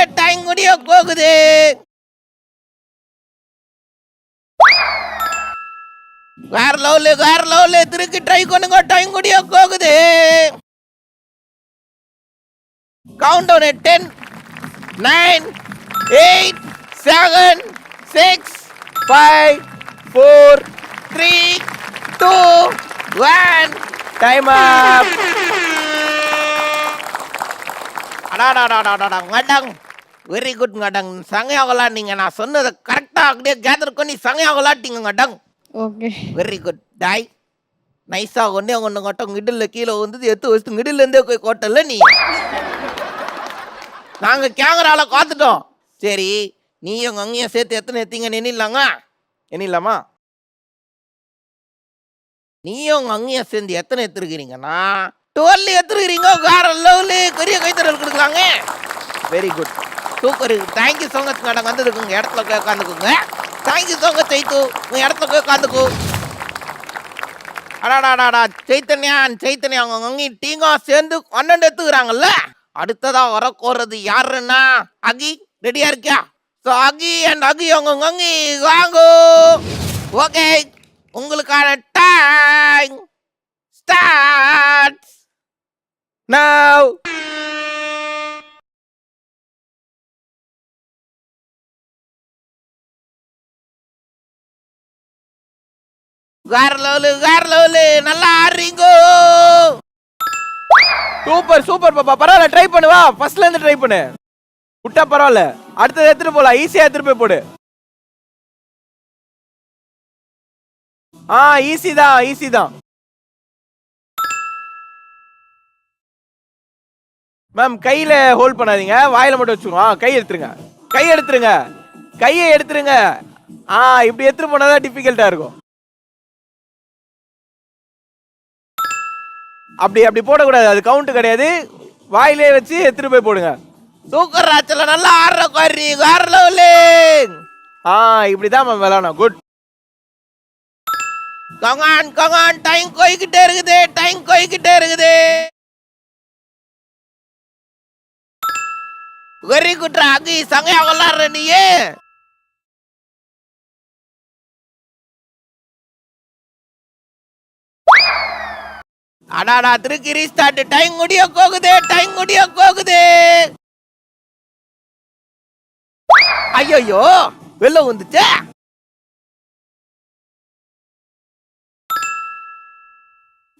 வேற லெவலு திருக்கி ட்ரை பண்ணுங்க. டைம் முடிய போகுது. Count down 10 9 8 7 6 5 4 3 2 1 time up. அடாடாடாடாடாடாங் வெரி குட் ngடங். சங்கையா விளாட்டீங்க. நான் சொன்னதை கரெக்டாக அப்படியே கேதர் பண்ணி சங்கையா விளாட்டீங்க ngடங். Okay, very good. டாய் நைஸாக ஒன்றே கட்டம் மிடில் கீழே வந்து எடுத்து வச்சுட்டு மிடில்லேருந்தே போய் கோட்டல நீ. நாங்கள் கேமராவில் பார்த்துட்டோம். சரி நீயும் அங்கேயும் சேர்த்து எத்தனை எத்தீங்கன்னு எண்ணிடலாமா? நீயும் அங்கேயும் சேர்ந்து எத்தனை எடுத்துருக்கிறீங்கன்னா 12 எடுத்துருக்கிறீங்க. வேற லெவலு. பெரிய கைத்தறல் கொடுக்கலாங்க. Very good super. Thank you so much madam. வந்துருக்குங்க இடத்துல போய் உட்காந்துக்குங்க. தேங்க்யூ ஸோ மச் சைத்து. உங்கள் இடத்துல போய் உட்காந்துக்கு. அடாடாடாடா சைத்தன்யா அவங்க அங்கே டீங்கா சேர்ந்து 12 எடுத்துக்கிறாங்கல்ல. அடுத்ததா வரக்கோறது யாருன்னா அகி. ரெடியா இருக்கியா? ஸோ அகி அவங்க அங்கி வாங்கோ. ஓகே, உங்களுக்கான டைம் ஸ்டார்ட்ஸ் now. வேற லெவலு நல்லா ஆடுறீங்க. சூப்பர் பாப்பா. பரவாயில்ல, ட்ரை பண்ணுவா. ஃபர்ஸ்ட்ல இருந்து ட்ரை பண்ணு. விட்டா பரவாயில்ல. அடுத்தது எடுத்துட்டு போலாம். ஈஸியா எடுத்துட்டு போய் போடு. ஈஸி தான் மேம். கையில ஹோல்ட் பண்ணாதீங்க, வாயில மட்டும் வச்சுக்கோங்க. கையை எடுத்துருங்க. இப்படி எடுத்துட்டு போனாதான் டிஃபிகல்ட்டா இருக்கும். அப்படி போடக்கூடாது. அது கவுண்ட் கிடையாது. வாயிலே வச்சு எடுத்துட்டு போய் போடுங்க. சூப்பர் ராச்சல நல்லா ஆடுற குவாரி. வேற லெவலு. இப்படிதான் மேம் விளையாடணும். குட். கங்கான் டைம் போய்கிட்டே இருக்குது. Very good ragi. சங்கையா விளாடுற நீயே. அடாடா திருக்கி ரீஸ்டார்ட். டைம் முடிய போகுது. ஐயோ வெளில வந்துச்சு.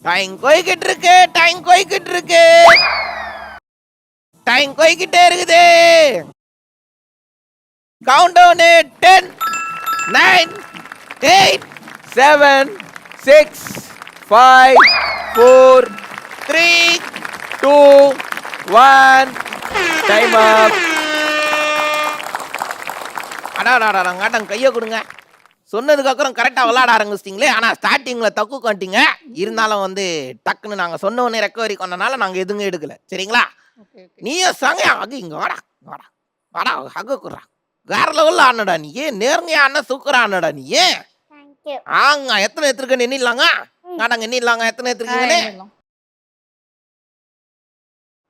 டைம் போய்கிட்டு இருக்குது. கவுண்ட் டவுன் 10 9 8 7 6 5 4 3 2 1 டைம் அப். அடாடாடாடாங்காட்டம் கையை கொடுங்க. சொன்னதுக்கு அப்புறம் கரெக்டா விளையாட ஆரம்பிச்சிட்டீங்களே. ஆனா ஸ்டார்டிங்ல தப்பு பண்ணிட்டீங்க. இருந்தாலும் வந்து டக்குன்னு நாங்க சொன்ன உடனே ரெக்கவரி பண்ணனால நாங்க எதுவும் எடுக்கல. சரிங்களா? நீயும் சங்கையா அகு இங்க வாடா வாடா வாடா ஹக்கு குடுறா. வேற லெவல்ல ஆனடா நீ. நேர்மையா அண்ணன் சூக்கரா ஆனடா நீ. தேங்க்யூ. ஆங்க எத்தனை எடுத்துருக்கேன்னு எண்ணிடலாங்க. நாடாங்க எண்ணிடலாங்க எத்தனை எடுத்துருக்கீங்கன்னு.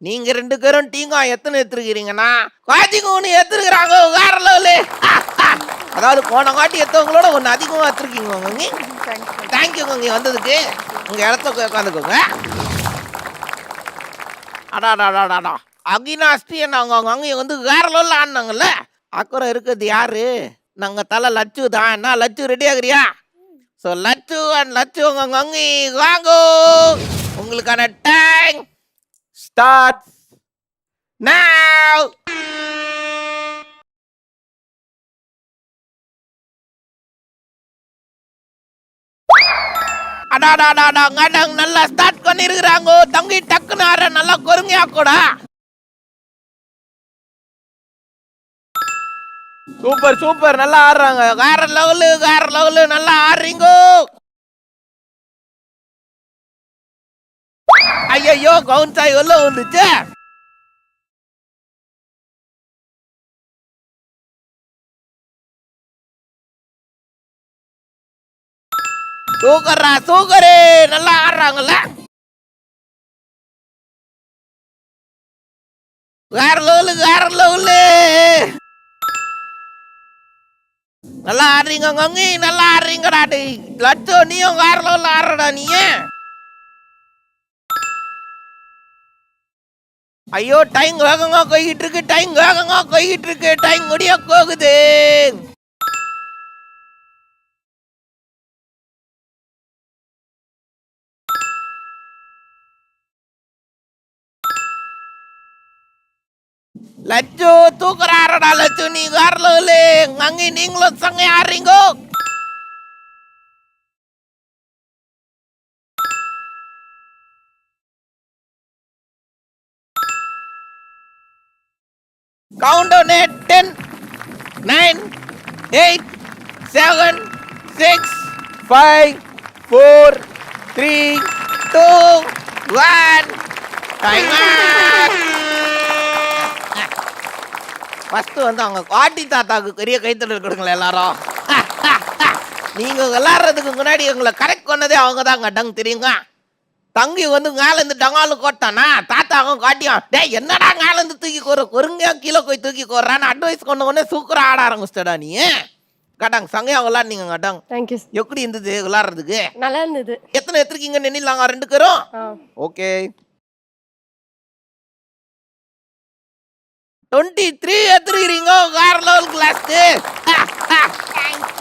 நீங்க 2 பேரும் டீங்கா எத்தனை எடுத்துருக்கீங்கன்னா காட்டிங்க ஒன்று எடுத்துருக்குறாங்க வேற லெவலு. அதாவது போன காட்டி எத்தவங்களோட ஒன்று அதிகமாக எடுத்துருக்கீங்க உங்க. தேங்க்யூங்க இங்கே வந்ததுக்கு. உங்க இடத்துல போய் உட்காந்துக்கோங்க. அடாடாடாடாடா அகினாஸ்டி நாங்கள் அங்கே வந்து வேற லெவலில் ஆடினாங்கல்ல. அப்புறம் இருக்கிறது யாரு? நாங்கள் தலை லட்சு தான். என்ன லட்சு ரெடி ஆகுறியா? ஸோ லட்சு அண்ட் லட்சு உங்க அங்கே வாங்கோ. உங்களுக்கான டைம் starts now. அடாடாடாடா கடங் நல்லா ஸ்டார்ட் பண்ணிருக்கிறாங்க. தங்கி டக்குன்னு ஆற நல்லா கொருங்கயா கூட. சூப்பர் சூப்பர் நல்லா ஆடுறாங்க. வேற லெவலு நல்லா ஆடுறீங்க. ஐயோ கவுன்சாய் உள்ள வந்துச்சு. சூக்கரு நல்லா ஆடுறாங்கல்ல. வேற லெவலு நல்லா ஆடுறீங்க கங்கி. நல்லா ஆடுறீங்கடா. லட்சோ நீயும் வேற லெவல்ல ஆடுறடா நீ. ஐயோ டைம் வேகமா போய்கிட்டு இருக்கு. டைம் முடிய போகுது. லட்சு தூக்குற ஆறடா லட்சு. நீ வேற லெவலு. அங்கே நீங்களும் சங்க ஆடுறீங்க. Countdown at 10, 9, 8, 7, 6, 5, 4, 3, 2, 1. Time up. First வந்து அவங்க பாட்டி தாத்தாவுக்கு பெரிய கைத்தட்டல் கொடுங்களேன் எல்லாரும். நீங்க விளையாடுறதுக்கு முன்னாடி உங்களை கரெக்ட் பண்ணதே அவங்க தாங்க டங் தெரியுங்க. தங்கி வந்து மேலேருந்து டங்காலு கோட்டானா தாத்தாவும் காட்டியும் டேய் என்னடா மேலேருந்து தூக்கி கொருங்க கீழே போய் தூக்கி கோர்றான்னு அட்வைஸ் கொண்ட உடனே சூக்கராக ஆட ஆரம்பிச்சிட்டடா நீ. கட்டாங்க சங்கையா விளாட்னீங்க கட்டாங்க. தேங்க்யூ. எப்படி இருந்தது விளாட்றதுக்கு? நல்லா இருந்தது. எத்தனை எடுத்துருக்கீங்கன்னு எண்ணிடலாங்க 2 பேரும்? ஓகே 23 எடுத்துருக்கிறீங்க. வேற லெவல் கிளாஸ்க்கு.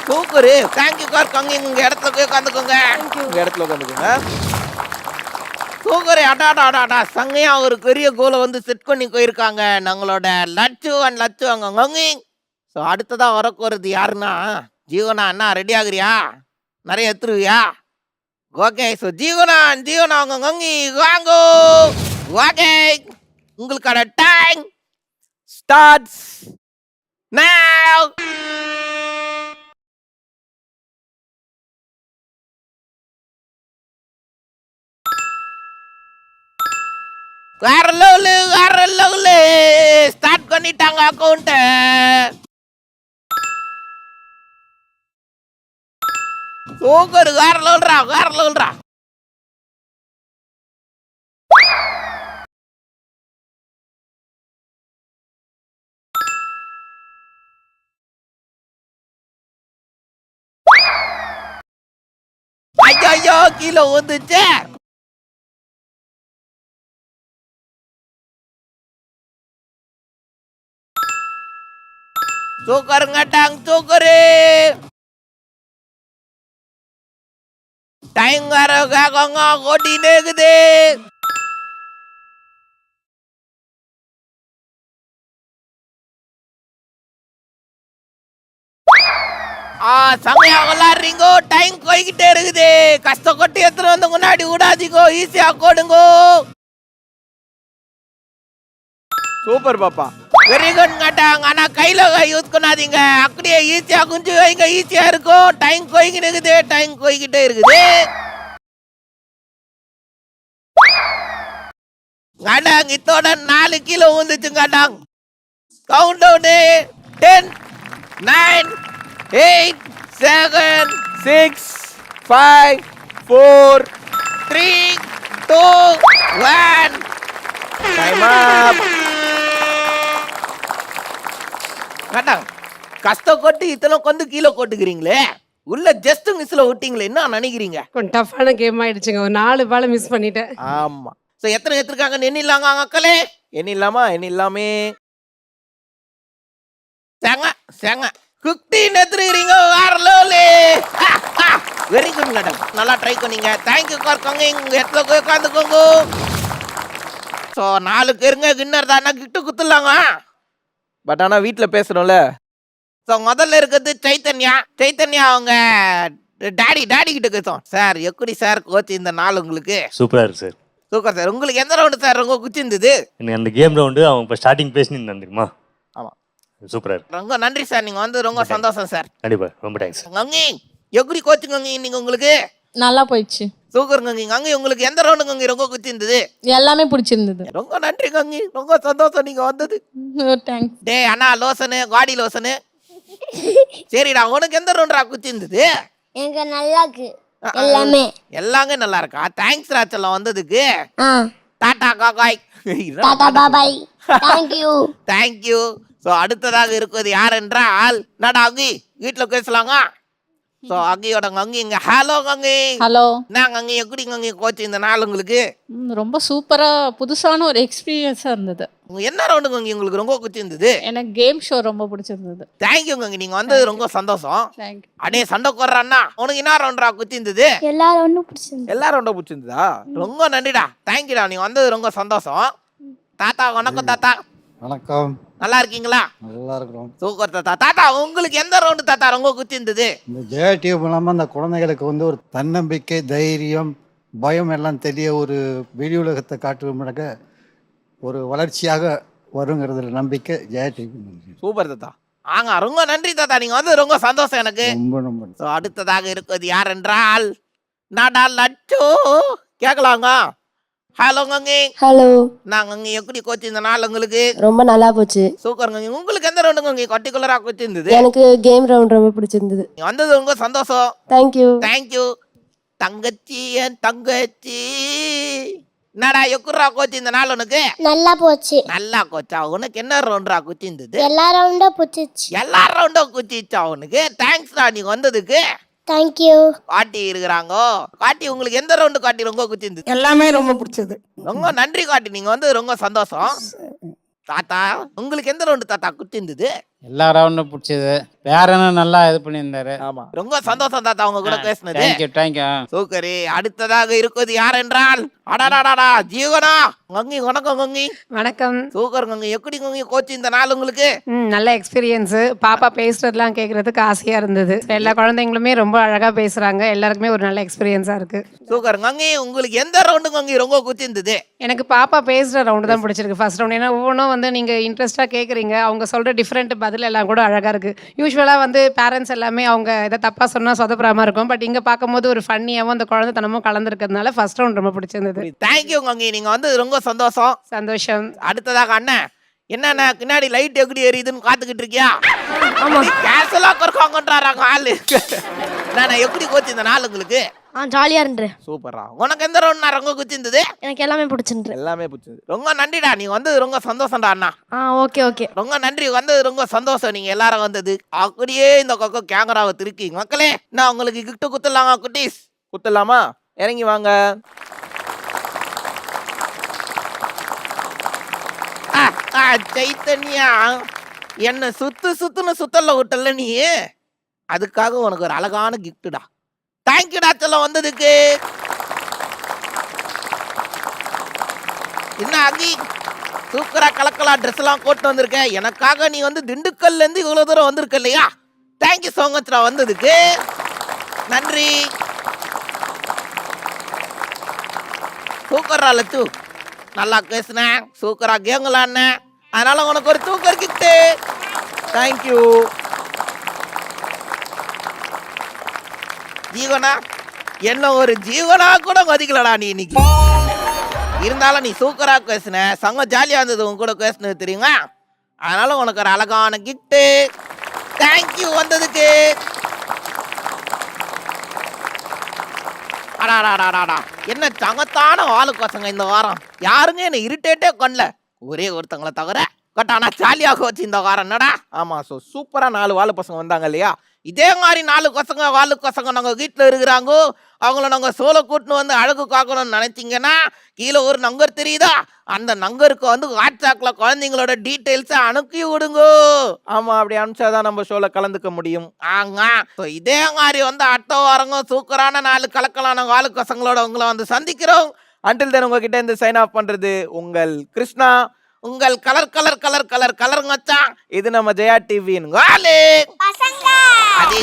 சூப்பரு. தேங்க்யூ கார் கங்கி. உங்க இடத்துல போய் உட்காந்துக்கோங்க. உங்க இடத்துல உட்காந்துக்கோங்க. சூப்பர். அடாடாடாடா சங்கையா ஒரு பெரிய கோலை வந்து செட் பண்ணி போயிருக்காங்க நம்மளோட லட்சு அண்ட் லட்சு அங்க கங்கி. ஸோ அடுத்ததா வரப்போறது யாருன்னா ஜீவனா. அண்ணா ரெடி ஆகுறியா? நிறைய எடுத்துருவியா? ஓகே ஸோ ஜீவனா அவங்க கங்கி வாங்கோ. ஓகே உங்களுக்கான டைம் starts now. வேற லெவலு ஸ்டார்ட் பண்ணிட்டாங்க அக்கௌண்ட். சூப்பர். வேற லெவல்ரா. ஐயோ கீழே வந்துச்சு. சூக்கரு. டைம் வேற வேகங்க ஓட்டினே இருக்குது. சமையா விளாடுறீங்கோ. டைம் போய்கிட்டே இருக்குது. கஷ்டப்பட்டு எத்தனை வந்து முன்னாடி விடாதீங்கோ. ஈஸியா கோடுங்கோ. சூப்பர் பாப்பா. வெரி குட் காட்டாங்க. ஆனா கையில யூஸ் பண்ணாதீங்க. அப்படியே ஈஸியா குஞ்சு வைங்க, ஈஸியா இருக்கும். டைம் போய்கிட்டே இருக்குது. காட்டாங்க இத்தோட 4 கிலோ வந்துச்சு காட்டாங்க. கவுண்ட் டவுன் 10 9 8 7 6 5 4 3 2 1 டைம் அப். காட்டாங்க கஷ்டப்பட்டு இத்தனை கொண்டு கீழே கொட்டுக்கிறீங்களே, உள்ள ஜஸ்ட் மிஸ்ல விட்டீங்களே, என்ன நினைக்கிறீங்க? கொஞ்சம் டஃப்பான கேம் ஆயிடுச்சுங்க. ஒரு 4 பால் மிஸ் பண்ணிட்டேன். ஆமா. சோ எத்தனை எடுத்துருக்காங்கன்னு எண்ணிடலாங்க மக்களே. எண்ணிடலாமே. செங்க 15 எடுத்துருக்கீங்க. வேற லெவலு. வெரி குட் மேடம், நல்லா ட்ரை பண்ணீங்க. தேங்க்யூ கார்க்கோங்க. இங்க இடத்துல போய் உட்காந்துக்கோங்க. ஸோ 4 பேருங்க வின்னர் தானே, கிட்ட குத்துலாங்க. பட் ஆனா வீட்டுல பேசணும்ல. ஸோ முதல்ல இருக்கிறது சைத்தன்யா அவங்க டாடி கிட்ட பேசுவோம். சார் எப்படி சார் கோச் இந்த நாள் உங்களுக்கு? சூப்பராக இருக்கு சார். Super sir. உங்களுக்கு எந்த ரவுண்டு சார் ரொம்ப குச்சிருந்தது? எனக்கு அந்த கேம் ரவுண்டு அவங்க இப்போ ஸ்டார்டிங் பேசினிருந்தான் தெரியுமா? ஆமாம், சூப்பராக இருக்கு. ரொம்ப நன்றி சார், நீங்கள் வந்து ரொம்ப சந்தோஷம் சார். கண்டிப்பாக ரொம்ப தேங்க்ஸ். கங்கி எப்படி கோச்சுங்க இன்னைக்கு உங்களுக்கு? நல்லா போயிடுச்சு. சூப்பர் கங்கி. கங்கி உங்களுக்கு எந்த ரவுண்டு கங்கி ரொம்ப குச்சிருந்தது? எல்லாமே பிடிச்சிருந்தது. ரொம்ப நன்றி கங்கி, ரொம்ப சந்தோஷம் நீங்க வந்தது. தேங்க்ஸ். டே அண்ணா லோசனு காடி லோசனு. சரிடா, உனக்கு எந்த ரவுண்டா குச்சிருந்தது? எனக்கு நல்லா இருக்கு எல்லாமே நல்லா இருக்கா? தேங்க்ஸ் ராச்செல்லாம் வந்ததுக்கு. ஆ டாடா காக்காய். டாடா பாபாய். தேங்க்யூ. ஸோ அடுத்ததாக இருப்பது யார் என்றால் நடா அங்கி வீட்டில் பேசலாங்க. ஸோ அங்கியோட கங்கி இங்க. ஹலோ கங்கி. ஹலோ. நான் கங்கி எப்படி கங்கி கோச் இந்த நாள் உங்களுக்கு? ரொம்ப சூப்பரா புதுசான ஒரு எக்ஸ்பீரியன்ஸா இருந்தது. என்ன ரவுண்டு கங்கி உங்களுக்கு ரொம்ப குச்சிருந்தது? எனக்கு கேம் ஷோ ரொம்ப பிடிச்சிருந்தது. தேங்க்யூ கங்கி, நீங்க வந்தது ரொம்ப சந்தோஷம். தேங்க்யூ. அடே சண்டை போடுறான்னா உனக்கு என்ன ரவுண்டா குச்சிருந்தது? எல்லா ரவுண்டும் பிடிச்சிருந்தது. எல்லா ரவுண்டும் பிடிச்சிருந்ததா? ரொம்ப நன்றிடா, தேங்க்யூடா, நீங்க வந்தது ரொம்ப சந்தோஷம். தாத்தா வணக்கம். தாத்தா வணக்கம். நல்லா இருக்கீங்களா? நல்லா இருக்கிறோம். சூப்பர் தாத்தா. தாத்தா உங்களுக்கு எந்த ரவுண்டு தாத்தா ரொம்ப குச்சிருந்தது? இந்த ஜெயடிவி மூலமாக அந்த குழந்தைகளுக்கு வந்து ஒரு தன்னம்பிக்கை, தைரியம், பயம் எல்லாம் தெரிய ஒரு வெளி உலகத்தை காட்டுவதாக ஒரு வளர்ச்சியாக வருங்கிறதுல நம்பிக்கை ஜெயடிவி. சூப்பர் தாத்தா. ஆங்க ரொம்ப நன்றி தாத்தா, நீங்க வந்து ரொம்ப சந்தோஷம் எனக்கு. ரொம்ப ரொம்ப ஸோ அடுத்ததாக இருப்பது யார் என்றால் நாடா லட்சு கேட்கலாங்க. ஹலோ கங்கி. ஹலோ. நாங்க இங்க எப்படி கோச்சு இந்த நாள் உங்களுக்கு? ரொம்ப நல்லா போச்சு. சூப்பர் கங்கி. உங்களுக்கு எந்த ரவுண்டு கங்கி பர்டிகுலரா கோச்சு இருந்தது? எனக்கு கேம் ரவுண்ட் ரொம்ப பிடிச்சிருந்தது. நீங்க வந்தது ரொம்ப சந்தோஷம். தேங்க்யூ. தங்கச்சி என் தங்கச்சி. என்னடா எக்குறா கோச்சு இந்த நாள் உனக்கு? நல்லா போச்சு. நல்லா கோச்சா. உனக்கு என்ன ரவுண்டா குச்சி இருந்தது? எல்லா ரவுண்டும் பிடிச்சிச்சு. எல்லா ரவுண்டும் குச்சிச்சா உனக்கு? தேங்க்ஸ்டா நீங்க வந்ததுக்கு. தேங்க்யூ. காட்டி இருக்கிறாங்க. காட்டி உங்களுக்கு எந்த ரவுண்டு காட்டி ரொம்ப குச்சிருந்தது? எல்லாமே ரொம்ப பிடிச்சது. ரொம்ப நன்றி காட்டி, நீங்க வந்து ரொம்ப சந்தோஷம். தாத்தா உங்களுக்கு எந்த ரவுண்டு தாத்தா குச்சிருந்தது? எல்லா ரவுண்டும் பிடிச்சது. வேற என்ன நல்லா இது பண்ணியிருந்தாரு. ஆமா, ரொம்ப சந்தோஷம் தாத்தா உங்க கூட பேசினது. தேங்க்யூ. சூக்கரி. அடுத்ததாக இருப்பது யார் என்றால் அடாடாடா ஜீவனா. கங்கி வணக்கம் கங்கி. வணக்கம். சூக்கர் கங்கி. எப்படி கங்கி கோச் இந்த நாள் உங்களுக்கு? நல்ல எக்ஸ்பீரியன்ஸு. பாப்பா பேசுறதுலாம் கேட்கறதுக்கு ஆசையா இருந்தது. எல்லா குழந்தைங்களுமே ரொம்ப அழகா பேசுறாங்க. எல்லாருக்குமே ஒரு நல்ல எக்ஸ்பீரியன்ஸா இருக்கு. சூக்கர் கங்கி. உங்களுக்கு எந்த ரவுண்டு கங்கி ரொம்ப குச்சிருந்தது? எனக்கு பாப்பா பேசுற ரவுண்டு தான் பிடிச்சிருக்கு. First round. ஏன்னா ஒவ்வொன்றும் வந்து நீங்க இன்ட்ரெஸ்டா கேட்குறீங்க. அவங்க சொல்ற டிஃப்ரெண்ட் பதில் எல்லாம் கூட அழகா இருக்கு. யூஸ்வலா வந்து பேரண்ட்ஸ் எல்லாமே அவங்க எதை தப்பா சொன்னா சொதப்புறாம இருக்கும். பட் இங்க பார்க்கும்போது ஒரு ஃபன்னியாவும் அந்த குழந்தைத்தனமும் கலந்துருக்கிறதுனால ஃபர்ஸ்ட் ரவுண்ட் ரொம்ப பிடிச்சிருந்தது. தேங்க்யூ கங்கி, நீங்க வந்து ரொம்ப சந்தோஷம். அடுத்ததாக அண்ணன் என்ன பின்னாடி லைட் எப்படி எரியுதுன்னு காத்துக்கிட்டு இருக்கியா? கேஷலா குறைக்காங்கன்றாங்க ஆளு. நான் எப்படி கோச்சு இந்த நாள் உங்களுக்கு? ஜாலியா இருந்தது. சூப்பரா. உனக்கு எந்த ரவுண்ட் நான் ரொம்ப குச்சிருந்தது? எனக்கு எல்லாமே பிடிச்சிருந்தது. எல்லாமே பிடிச்சது. ரொம்ப நன்றிடா, நீ வந்து ரொம்ப சந்தோஷம்டா அண்ணா. ஓகே. ரொம்ப நன்றி, வந்தது ரொம்ப சந்தோஷம். நீங்க எல்லாரும் வந்தது. அப்படியே இந்த கொக்கோ கேமராவை திருக்கி மக்களே நான் உங்களுக்கு கிஃப்ட் குத்துலாங்க. குட்டீஸ் குத்துலாமா? இறங்கி வாங்க. சைத்தன்யா என்ன சுத்துன்னு சுத்தல விட்டல நீ. அதுக்காக உனக்கு ஒரு அழகான கிஃப்ட்டுடா. தேங்க்யூடா சொல்ல வந்ததுக்கு. என்ன அங்கி சூப்பரா கலக்கலா ட்ரெஸ் எல்லாம் போட்டு வந்திருக்க. எனக்காக நீ வந்து திண்டுக்கல்ல இருந்து இவ்வளவு தூரம் வந்திருக்க இல்லையா? தேங்க்யூ சோ மச்டா வந்ததுக்கு. நன்றி. சூப்பரா லட்சு, நல்லா பேசுனேன். சூப்பரா கேம் விளாடுனேன். அதனால உனக்கு ஒரு சூப்பர் கிஃப்ட். தேங்க்யூ. ஜீவனா, என்ன ஒரு ஜீவனா கூட மதிக்கலடா நீ இன்னைக்கு. இருந்தாலும் நீ சூப்பரா பேசுன, சங்க ஜாலியா இருந்தது உன் கூட பேசுனது தெரியுமா. அதனால உனக்கு ஒரு அழகான கிஃப்ட். தேங்க்யூ வந்ததுக்கு. அடாடாடாடா, என்ன தங்கத்தான வாழு பசங்க இந்த வாரம். யாருங்க என்ன இரிட்டேட்டே பண்ணல, ஒரே ஒருத்தங்களை தவிர. பட் ஆனா ஜாலியாக வச்சு இந்த வாரம் என்னடா. ஆமா, ஸோ சூப்பரா 4 வாழு பசங்க வந்தாங்க இல்லையா. இதே மாதிரி 4 பசங்க வாழு பசங்க நாங்க வீட்டில் இருக்கிறாங்க. அவங்கள நாங்க சோலை கூட்டின்னு வந்து அழகு காக்கணும்னு நினைச்சீங்கன்னா கீழே ஒரு நங்கர் தெரியுதா, அந்த நங்கருக்கு வந்து வாட்ஸ்அப்ல குழந்தைங்களோட டீட்டெயில்ஸை அனுப்பி விடுங்க. ஆமா, அப்படி அனுப்பிச்சாதான் நம்ம ஷோல கலந்துக்க முடியும். ஆங்க, ஸோ இதே மாதிரி வந்து அடுத்த வாரங்க சூப்பரான 4 கலக்கலான வாழு பசங்களோட உங்களை வந்து சந்திக்கிறோம். அன்டில் தென் உங்ககிட்ட இருந்து சைன் ஆஃப் பண்றது உங்கள் கிருஷ்ணா, உங்கள் கலர் மச்சான். இது நம்ம ஜெயா டிவியின் வாலு பசங்க. அதே